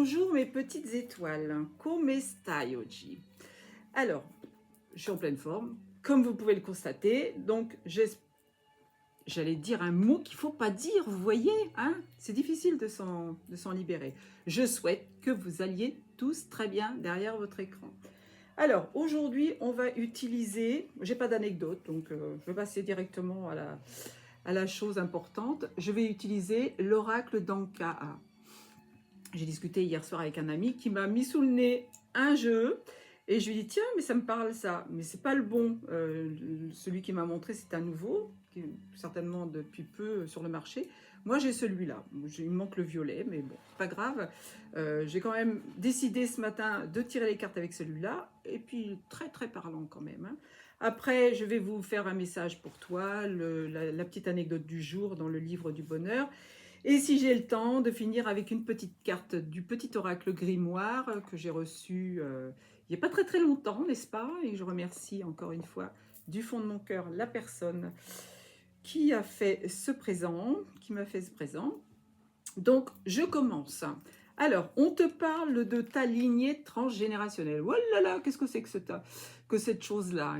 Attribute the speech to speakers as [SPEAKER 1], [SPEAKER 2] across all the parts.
[SPEAKER 1] Bonjour mes petites étoiles, come stai oggi? Alors, je suis en pleine forme, comme vous pouvez le constater, donc j'allais dire un mot qu'il ne faut pas dire, vous voyez, hein? C'est difficile de s'en libérer. Je souhaite que vous alliez tous très bien derrière votre écran. Alors, aujourd'hui, on va utiliser, j'ai pas d'anecdote, donc je vais passer directement à la chose importante. Je vais utiliser l'oracle d'Ankaa. J'ai discuté hier soir avec un ami qui m'a mis sous le nez un jeu et je lui ai dit tiens mais ça me parle ça, mais c'est pas le bon. Celui qui m'a montré c'est un nouveau, qui est certainement depuis peu sur le marché. Moi j'ai celui-là, il me manque le violet mais bon c'est pas grave. J'ai quand même décidé ce matin de tirer les cartes avec celui-là et puis très très parlant quand même. Hein. Après je vais vous faire un message pour toi, la petite anecdote du jour dans le livre du bonheur. Et si j'ai le temps de finir avec une petite carte du petit oracle grimoire que j'ai reçu il n'y a pas très très longtemps, n'est-ce pas? Et je remercie encore une fois du fond de mon cœur la personne qui a fait ce présent, qui m'a fait ce présent. Donc je commence. Alors, on te parle de ta lignée transgénérationnelle. Oh là là, qu'est-ce que c'est que cette chose-là?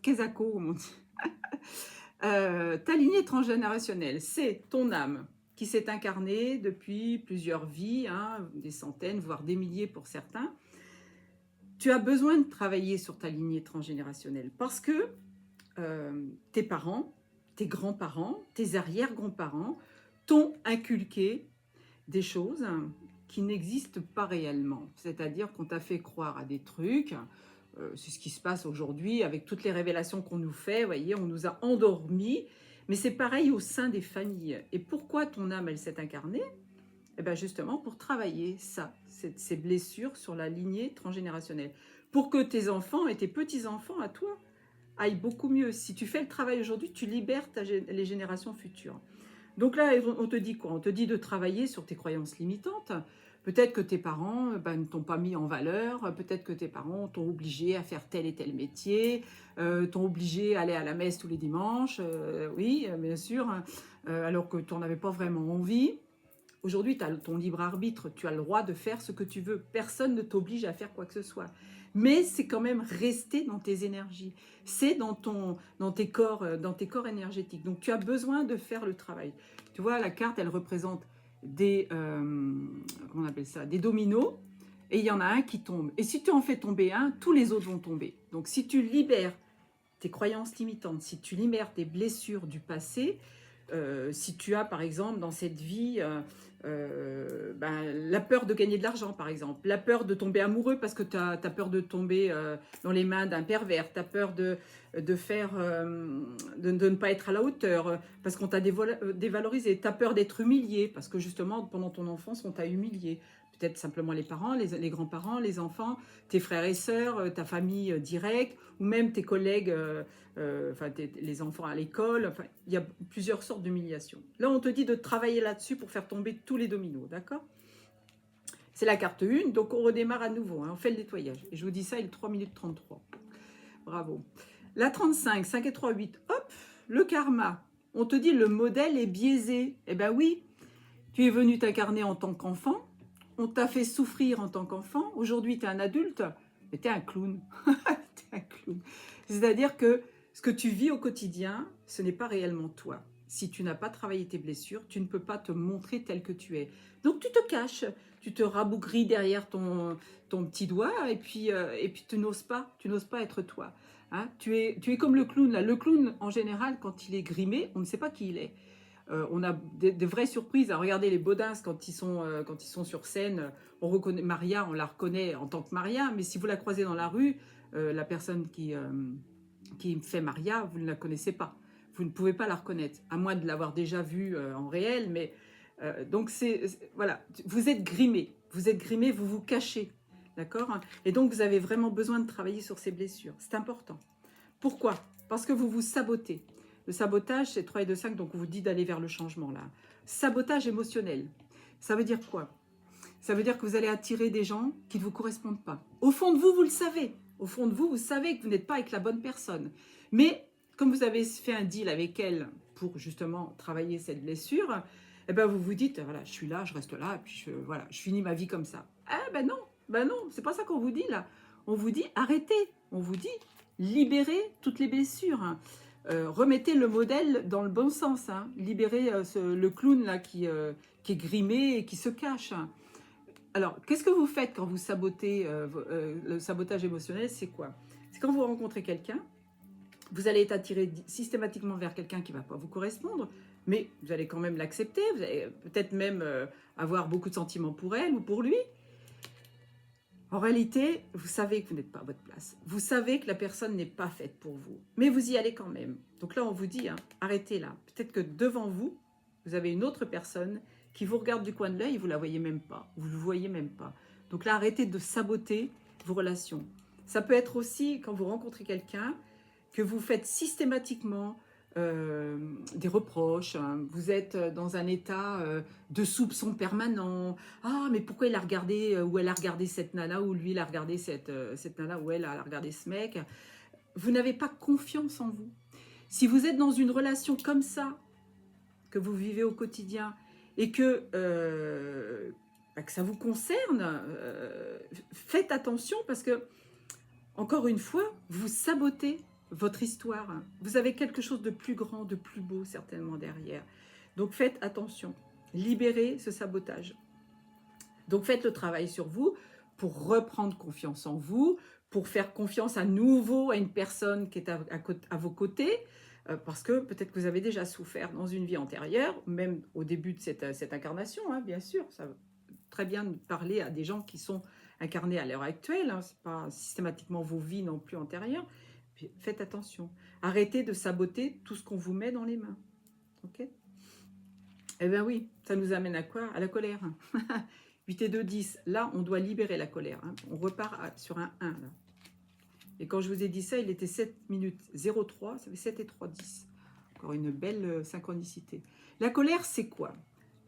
[SPEAKER 1] Kezako, comme on dit. Ta lignée transgénérationnelle, c'est ton âme qui s'est incarnée depuis plusieurs vies, hein, des centaines, voire des milliers pour certains. Tu as besoin de travailler sur ta lignée transgénérationnelle parce que tes parents, tes grands-parents, tes arrière-grands-parents t'ont inculqué des choses qui n'existent pas réellement. C'est-à-dire qu'on t'a fait croire à des trucs. C'est ce qui se passe aujourd'hui avec toutes les révélations qu'on nous fait. Vous voyez, on nous a endormis. Mais c'est pareil au sein des familles. Et pourquoi ton âme, elle s'est incarnée? Eh bien justement pour travailler ça, ces blessures sur la lignée transgénérationnelle. Pour que tes enfants et tes petits-enfants à toi aillent beaucoup mieux. Si tu fais le travail aujourd'hui, tu libères les générations futures. Donc là, on te dit quoi? On te dit de travailler sur tes croyances limitantes. Peut-être que tes parents ne t'ont pas mis en valeur, peut-être que tes parents t'ont obligé à faire tel et tel métier, t'ont obligé à aller à la messe tous les dimanches, oui, bien sûr, alors que tu n'en avais pas vraiment envie. Aujourd'hui, tu as ton libre arbitre, tu as le droit de faire ce que tu veux. Personne ne t'oblige à faire quoi que ce soit. Mais c'est quand même rester dans tes énergies. C'est dans tes corps énergétiques. Donc, tu as besoin de faire le travail. Tu vois, la carte, elle représente des, comment on appelle ça, des dominos. Et il y en a un qui tombe. Et si tu en fais tomber un, tous les autres vont tomber. Donc, si tu libères tes croyances limitantes, si tu libères tes blessures du passé, si tu as par exemple dans cette vie la peur de gagner de l'argent par exemple, la peur de tomber amoureux parce que tu as peur de tomber dans les mains d'un pervers, tu as peur de ne pas être à la hauteur parce qu'on t'a dévalorisé, tu as peur d'être humilié parce que justement pendant ton enfance on t'a humilié. Peut-être simplement les parents, les grands-parents, les enfants, tes frères et sœurs, ta famille directe, ou même tes collègues, les enfants à l'école. Enfin, il y a plusieurs sortes d'humiliation. Là, on te dit de travailler là-dessus pour faire tomber tous les dominos, d'accord? C'est la carte 1, donc on redémarre à nouveau, hein, on fait le nettoyage. Et je vous dis ça, il est 3 minutes 33. Bravo. La 35, 5 et 3, 8, hop, le karma. On te dit le modèle est biaisé. Eh bien oui, tu es venu t'incarner en tant qu'enfant, on t'a fait souffrir en tant qu'enfant, aujourd'hui tu es un adulte, mais tu es un clown. T'es un clown. C'est-à-dire que ce que tu vis au quotidien, ce n'est pas réellement toi. Si tu n'as pas travaillé tes blessures, tu ne peux pas te montrer tel que tu es. Donc tu te caches, tu te rabougris derrière ton petit doigt et puis tu n'oses pas être toi. Hein, tu es comme le clown. Là. Le clown, en général, quand il est grimé, on ne sait pas qui il est. On a de vraies surprises à regarder les Baudins quand ils sont sur scène. On reconnaît Maria, on la reconnaît en tant que Maria, mais si vous la croisez dans la rue, la personne qui fait Maria, vous ne la connaissez pas. Vous ne pouvez pas la reconnaître, à moins de l'avoir déjà vue en réel. Mais donc voilà, vous êtes grimé, vous vous cachez, d'accord? Et donc vous avez vraiment besoin de travailler sur ces blessures. C'est important. Pourquoi? Parce que vous vous sabotez. Le sabotage, c'est 3 et 2, 5, donc on vous dit d'aller vers le changement là. Sabotage émotionnel, ça veut dire quoi? Ça veut dire que vous allez attirer des gens qui ne vous correspondent pas. Au fond de vous, vous le savez. Au fond de vous, vous savez que vous n'êtes pas avec la bonne personne. Mais comme vous avez fait un deal avec elle pour justement travailler cette blessure, et ben vous vous dites, voilà, je suis là, je reste là, et puis voilà, je finis ma vie comme ça. Ah ben non, c'est pas ça qu'on vous dit là. On vous dit arrêtez, on vous dit libérez toutes les blessures. Hein. Remettez le modèle dans le bon sens. Hein. Libérez le clown là qui est grimé et qui se cache. Hein. Alors, qu'est-ce que vous faites quand vous sabotez le sabotage émotionnel? C'est quoi? C'est quand vous rencontrez quelqu'un, vous allez être attiré systématiquement vers quelqu'un qui ne va pas vous correspondre, mais vous allez quand même l'accepter, vous allez peut-être même avoir beaucoup de sentiments pour elle ou pour lui. En réalité, vous savez que vous n'êtes pas à votre place. Vous savez que la personne n'est pas faite pour vous, mais vous y allez quand même. Donc là, on vous dit, hein, arrêtez là. Peut-être que devant vous, vous avez une autre personne qui vous regarde du coin de l'œil et vous ne la voyez même pas, vous ne le voyez même pas. Donc là, arrêtez de saboter vos relations. Ça peut être aussi, quand vous rencontrez quelqu'un, que vous faites systématiquement des reproches, hein. Vous êtes dans un état de soupçon permanent. Ah, mais pourquoi il a regardé ou elle a regardé cette nana, ou lui il a regardé cette nana, ou elle a regardé ce mec. Vous n'avez pas confiance en vous. Si vous êtes dans une relation comme ça, que vous vivez au quotidien, et que ça vous concerne, faites attention parce que, encore une fois, vous sabotez votre histoire. Vous avez quelque chose de plus grand, de plus beau certainement derrière. Donc faites attention, libérez ce sabotage. Donc faites le travail sur vous pour reprendre confiance en vous, pour faire confiance à nouveau à une personne qui est à vos côtés, parce que peut-être que vous avez déjà souffert dans une vie antérieure, même au début de cette incarnation, hein, bien sûr. Ça veut très bien parler à des gens qui sont incarnés à l'heure actuelle, hein, ce n'est pas systématiquement vos vies non plus antérieures. Puis faites attention, arrêtez de saboter tout ce qu'on vous met dans les mains. Ok? Eh bien oui, ça nous amène à quoi? À la colère. 8 et 2, 10. Là, on doit libérer la colère. Hein. On repart sur un 1. Là. Et quand je vous ai dit ça, il était 7 minutes 03, ça fait 7 et 3, 10. Encore une belle synchronicité. La colère, c'est quoi?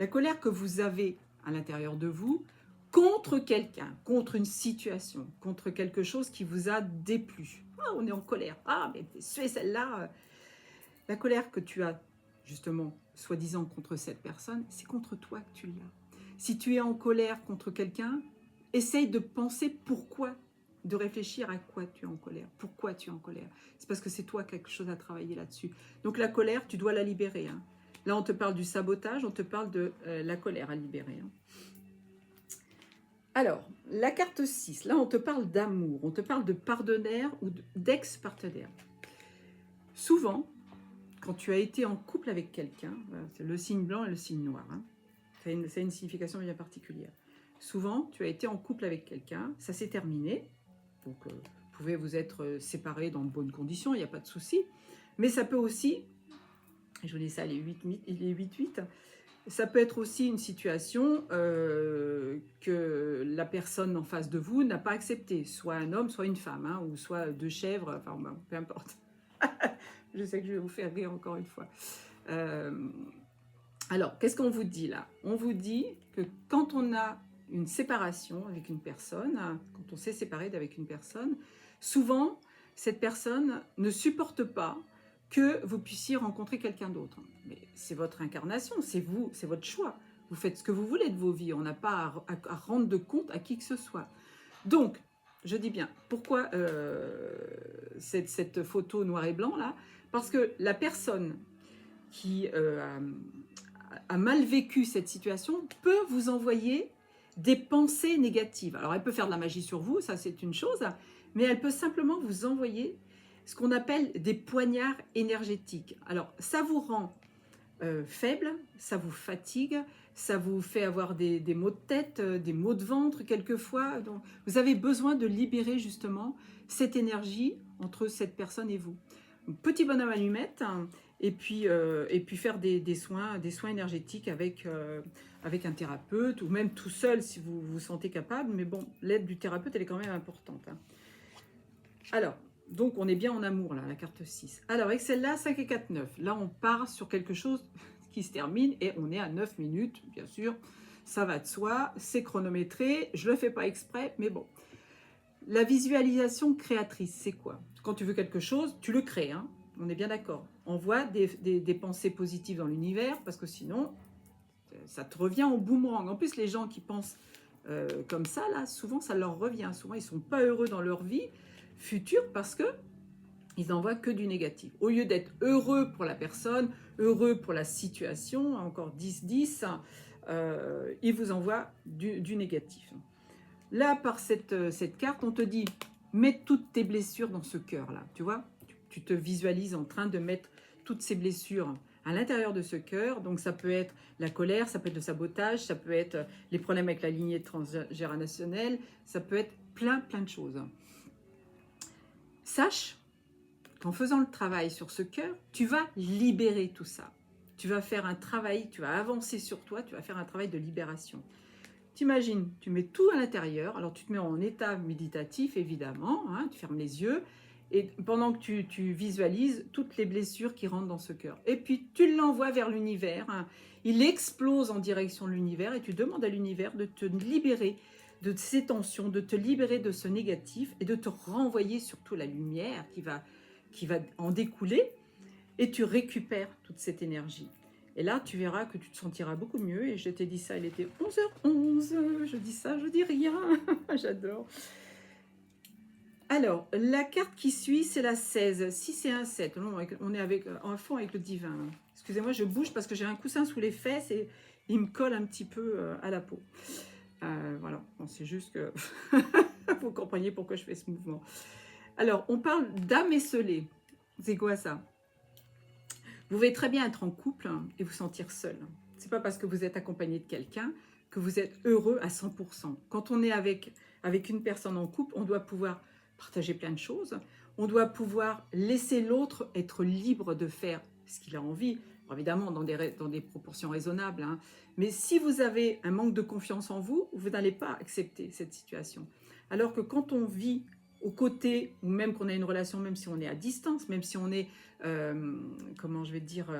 [SPEAKER 1] La colère que vous avez à l'intérieur de vous contre quelqu'un, contre une situation, contre quelque chose qui vous a déplu. Ah, on est en colère. Ah, mais c'est celle-là. La colère que tu as, justement, soi-disant contre cette personne, c'est contre toi que tu l'as. Si tu es en colère contre quelqu'un, essaye de penser pourquoi, de réfléchir à quoi tu es en colère. Pourquoi tu es en colère? C'est parce que c'est toi quelque chose à travailler là-dessus. Donc la colère, tu dois la libérer. Hein. Là, on te parle du sabotage, on te parle de la colère à libérer. Hein. Alors, la carte 6, là, on te parle d'amour, on te parle de partenaire ou d'ex-partenaire. Souvent, quand tu as été en couple avec quelqu'un, c'est le signe blanc et le signe noir, hein, ça a une signification bien particulière. Souvent, tu as été en couple avec quelqu'un, ça s'est terminé, donc vous pouvez vous être séparés dans de bonnes conditions, il n'y a pas de souci, mais ça peut aussi, je vous dis ça, les 8-8, ça peut être aussi une situation que la personne en face de vous n'a pas acceptée, soit un homme, soit une femme, hein, ou soit deux chèvres, enfin bon, peu importe. Je sais que je vais vous faire rire encore une fois. Alors, qu'est-ce qu'on vous dit là? On vous dit que quand on a une séparation avec une personne, quand on s'est séparé d'avec une personne, souvent, cette personne ne supporte pas que vous puissiez rencontrer quelqu'un d'autre. Mais c'est votre incarnation, c'est vous, c'est votre choix. Vous faites ce que vous voulez de vos vies, on n'a pas à rendre de compte à qui que ce soit. Donc, je dis bien, pourquoi cette photo noir et blanc là? Parce que la personne qui a mal vécu cette situation peut vous envoyer des pensées négatives. Alors, elle peut faire de la magie sur vous, ça c'est une chose, mais elle peut simplement vous envoyer ce qu'on appelle des poignards énergétiques. Alors, ça vous rend faible, ça vous fatigue, ça vous fait avoir des maux de tête, des maux de ventre quelquefois. Donc, vous avez besoin de libérer justement cette énergie entre cette personne et vous. Petit bonhomme allumette, hein, et puis faire des soins énergétiques avec un thérapeute ou même tout seul si vous vous sentez capable. Mais bon, l'aide du thérapeute, elle est quand même importante. Hein. Alors, donc on est bien en amour là, la carte 6. Alors avec celle-là, 5 et 4, 9. Là, on part sur quelque chose qui se termine et on est à 9 minutes, bien sûr. Ça va de soi, c'est chronométré. Je ne le fais pas exprès, mais bon. La visualisation créatrice, c'est quoi? Quand tu veux quelque chose, tu le crées, hein, on est bien d'accord. Envoie des pensées positives dans l'univers, parce que sinon, ça te revient au boomerang. En plus, les gens qui pensent comme ça, là, souvent, ça leur revient. Souvent, ils ne sont pas heureux dans leur vie future parce que ils n'en voient que du négatif. Au lieu d'être heureux pour la personne, heureux pour la situation, encore 10-10, ils vous envoient du négatif. Là, par cette carte, on te dit, mets toutes tes blessures dans ce cœur-là. Tu vois, tu te visualises en train de mettre toutes ces blessures à l'intérieur de ce cœur. Donc, ça peut être la colère, ça peut être le sabotage, ça peut être les problèmes avec la lignée transgénérationnelle, ça peut être plein de choses. Sache qu'en faisant le travail sur ce cœur, tu vas libérer tout ça. Tu vas faire un travail, tu vas avancer sur toi, tu vas faire un travail de libération. T'imagines, tu mets tout à l'intérieur, alors tu te mets en état méditatif évidemment, hein, tu fermes les yeux, et pendant que tu visualises toutes les blessures qui rentrent dans ce cœur. Et puis tu l'envoies vers l'univers, hein, il explose en direction de l'univers et tu demandes à l'univers de te libérer de ces tensions, de te libérer de ce négatif et de te renvoyer surtout la lumière qui va en découler et tu récupères toute cette énergie. Et là, tu verras que tu te sentiras beaucoup mieux. Et je t'ai dit ça, il était 11h11. Je dis ça, je dis rien. J'adore. Alors, la carte qui suit, c'est la 16. Si c'est un 7, on est en fond avec le divin. Excusez-moi, je bouge parce que j'ai un coussin sous les fesses et il me colle un petit peu à la peau. Voilà, bon, c'est juste que vous compreniez pourquoi je fais ce mouvement. Alors, on parle d'âme esselée. C'est quoi ça? Vous pouvez très bien être en couple et vous sentir seul. C'est pas parce que vous êtes accompagné de quelqu'un que vous êtes heureux à 100%. Quand on est avec une personne en couple, on doit pouvoir partager plein de choses. On doit pouvoir laisser l'autre être libre de faire ce qu'il a envie, évidemment dans des proportions raisonnables. Hein. Mais si vous avez un manque de confiance en vous, vous n'allez pas accepter cette situation. Alors que quand on vit aux côtés, ou même qu'on a une relation, même si on est à distance, même si on est, comment je vais dire,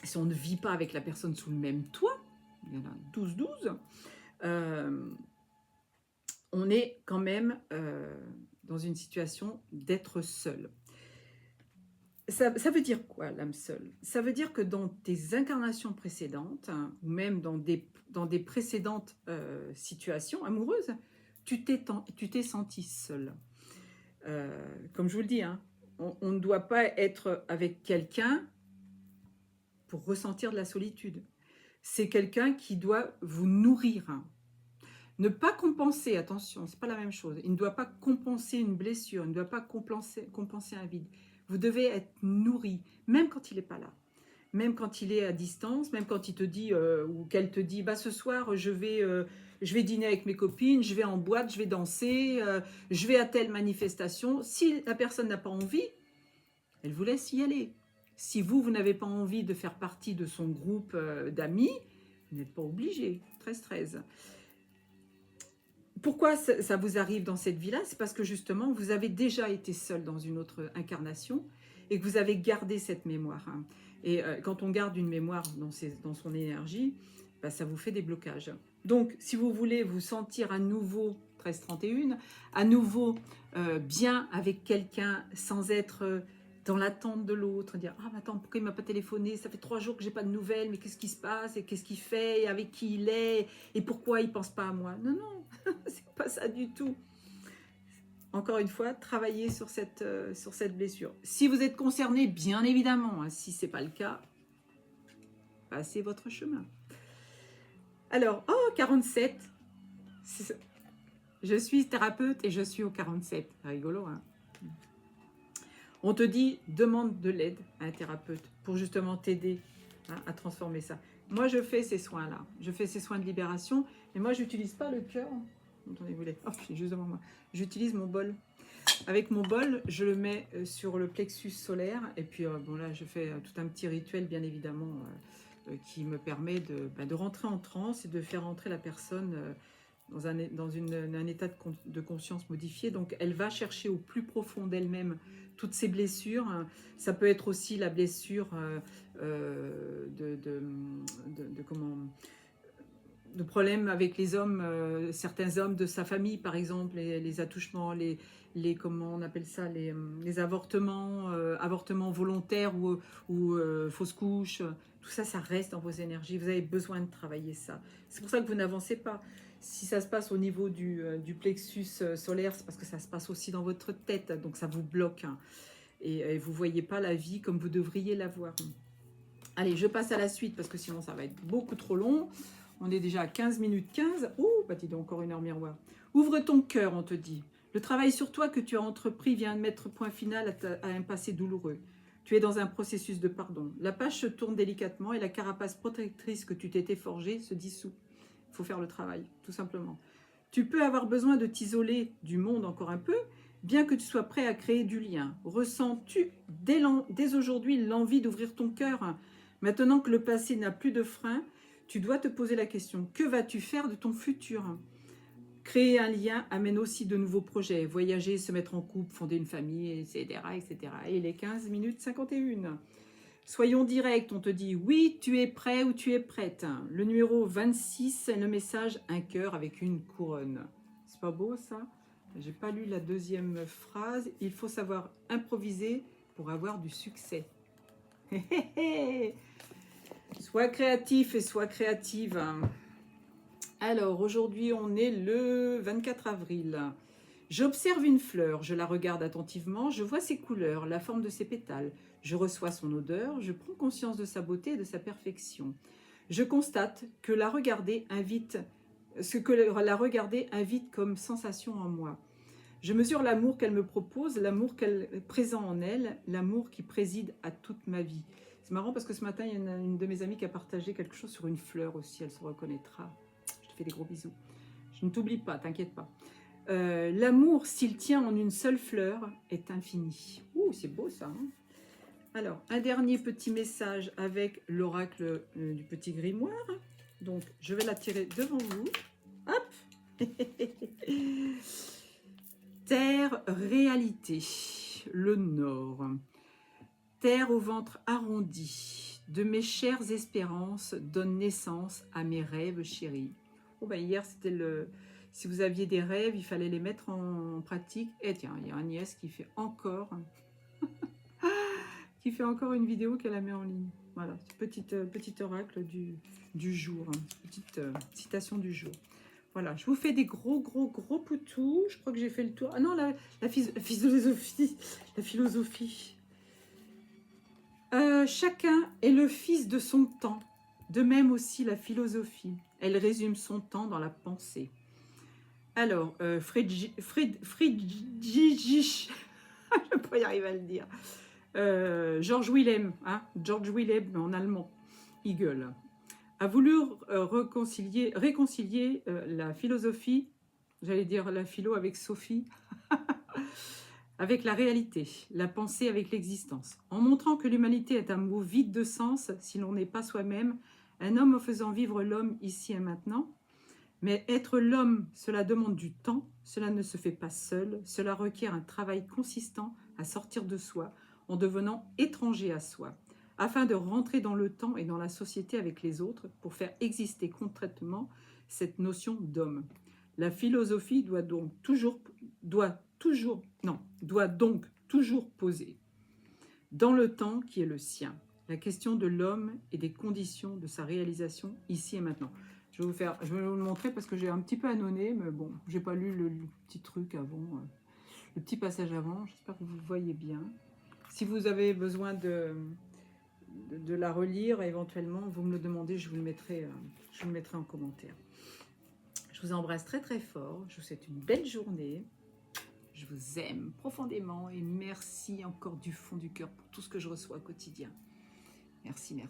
[SPEAKER 1] si on ne vit pas avec la personne sous le même toit, il y en a 12-12, on est quand même dans une situation d'être seul. Ça veut dire quoi, l'âme seule? Ça veut dire que dans tes incarnations précédentes, hein, ou même dans des précédentes situations amoureuses, tu t'es senti seul. Comme je vous le dis, hein, on ne doit pas être avec quelqu'un pour ressentir de la solitude. C'est quelqu'un qui doit vous nourrir. Ne pas compenser, attention, c'est pas la même chose. Il ne doit pas compenser une blessure, il ne doit pas compenser un vide. Vous devez être nourri, même quand il n'est pas là. Même quand il est à distance, même quand il te dit, ou qu'elle te dit, bah, ce soir, je vais dîner avec mes copines, je vais en boîte, je vais danser, je vais à telle manifestation. Si la personne n'a pas envie, elle vous laisse y aller. Si vous n'avez pas envie de faire partie de son groupe d'amis, vous n'êtes pas obligé. 13-13. Pourquoi ça vous arrive dans cette vie-là? C'est parce que justement, vous avez déjà été seul dans une autre incarnation et que vous avez gardé cette mémoire. Hein. Et quand on garde une mémoire dans son énergie, bah, ça vous fait des blocages. Donc, si vous voulez vous sentir à nouveau, 13-31, à nouveau bien avec quelqu'un sans être dans l'attente de l'autre, dire « Ah, mais attends, pourquoi il ne m'a pas téléphoné? Ça fait 3 jours que je n'ai pas de nouvelles, mais qu'est-ce qui se passe? Et qu'est-ce qu'il fait? Et avec qui il est? Et pourquoi il ne pense pas à moi ?» Non, non, c'est pas ça du tout. Encore une fois, travaillez sur cette blessure. Si vous êtes concerné, bien évidemment, hein, si ce n'est pas le cas, passez votre chemin. Alors, 47, je suis thérapeute et je suis au 47. C'est rigolo, hein? On te dit, demande de l'aide à un thérapeute pour justement t'aider à transformer ça. Moi, je fais ces soins-là. Je fais ces soins de libération. Et moi, je n'utilise pas le cœur. Attendez, vous l'êtes. Oh, c'est juste devant moi. J'utilise mon bol. Avec mon bol, je le mets sur le plexus solaire. Et puis, bon, là, je fais tout un petit rituel, bien évidemment, qui me permet de rentrer en transe et de faire entrer la personne dans un état de conscience modifié. Donc, elle va chercher au plus profond d'elle-même toutes ces blessures. Ça peut être aussi la blessure de problèmes avec les hommes, certains hommes de sa famille, par exemple, les attouchements, comment on appelle ça, les avortements, avortements volontaires ou fausses couches, tout ça, ça reste dans vos énergies. Vous avez besoin de travailler ça. C'est pour ça que vous n'avancez pas. Si ça se passe au niveau du plexus solaire, c'est parce que ça se passe aussi dans votre tête, donc ça vous bloque. Hein, et vous ne voyez pas la vie comme vous devriez la voir. Allez, je passe à la suite parce que sinon ça va être beaucoup trop long. On est déjà à 15 minutes 15. Ouh, bah dis donc, encore 1 heure miroir. Ouvre ton cœur, on te dit. Le travail sur toi que tu as entrepris vient de mettre point final à un passé douloureux. Tu es dans un processus de pardon. La page se tourne délicatement et la carapace protectrice que tu t'étais forgée se dissout. Il faut faire le travail, tout simplement. Tu peux avoir besoin de t'isoler du monde encore un peu, bien que tu sois prêt à créer du lien. Ressens-tu dès aujourd'hui l'envie d'ouvrir ton cœur? Maintenant que le passé n'a plus de frein, tu dois te poser la question, que vas-tu faire de ton futur? Créer un lien amène aussi de nouveaux projets, voyager, se mettre en couple, fonder une famille, etc. etc. Et il est 15 minutes 51. Soyons directs, on te dit oui, tu es prêt ou tu es prête. Le numéro 26, c'est le message un cœur avec une couronne. C'est pas beau ça? J'ai pas lu la deuxième phrase. Il faut savoir improviser pour avoir du succès. Sois créatif et sois créative. Alors, aujourd'hui, on est le 24 avril. J'observe une fleur, je la regarde attentivement, je vois ses couleurs, la forme de ses pétales. Je reçois son odeur, je prends conscience de sa beauté et de sa perfection. Je constate que la regarder invite, ce que la regarder invite comme sensation en moi. Je mesure l'amour qu'elle me propose, l'amour qu'elle est présent en elle, l'amour qui préside à toute ma vie. C'est marrant parce que ce matin, il y a une de mes amies qui a partagé quelque chose sur une fleur aussi, elle se reconnaîtra. Je te fais des gros bisous. Je ne t'oublie pas, t'inquiète pas. L'amour, s'il tient en une seule fleur, est infini. Ouh, c'est beau ça. Hein. Alors, un dernier petit message avec l'oracle du petit grimoire. Donc, je vais la tirer devant vous. Hop. Terre, réalité, le nord. Terre au ventre arrondi, de mes chères espérances donne naissance à mes rêves chéris. Oh ben hier, c'était le... Si vous aviez des rêves, il fallait les mettre en pratique. Et tiens, il y a Agnès qui fait encore une vidéo qu'elle a mis en ligne. Voilà, petit oracle du jour, petite citation du jour. Voilà, je vous fais des gros poutous. Je crois que j'ai fait le tour. Ah non, la philosophie. La philosophie. Chacun est le fils de son temps. De même aussi la philosophie. Elle résume son temps dans la pensée. Alors, Friedrich, je ne peux pas y arriver à le dire. George Wilhelm en allemand, Hegel, a voulu réconcilier la philosophie, j'allais dire la philo avec Sophie, avec la réalité, la pensée avec l'existence, en montrant que l'humanité est un mot vide de sens si l'on n'est pas soi-même, un homme faisant vivre l'homme ici et maintenant. Mais être l'homme, cela demande du temps, cela ne se fait pas seul, cela requiert un travail consistant à sortir de soi, en devenant étranger à soi, afin de rentrer dans le temps et dans la société avec les autres pour faire exister concrètement cette notion d'homme. La philosophie doit donc toujours poser, dans le temps qui est le sien, la question de l'homme et des conditions de sa réalisation ici et maintenant. Je vais vous le montrer parce que j'ai un petit peu annonné, mais bon, j'ai pas lu le petit truc avant, le petit passage avant. J'espère que vous voyez bien. Si vous avez besoin de la relire, éventuellement, vous me le demandez, je vous le mettrai en commentaire. Je vous embrasse très fort. Je vous souhaite une belle journée. Je vous aime profondément et merci encore du fond du cœur pour tout ce que je reçois au quotidien. Merci.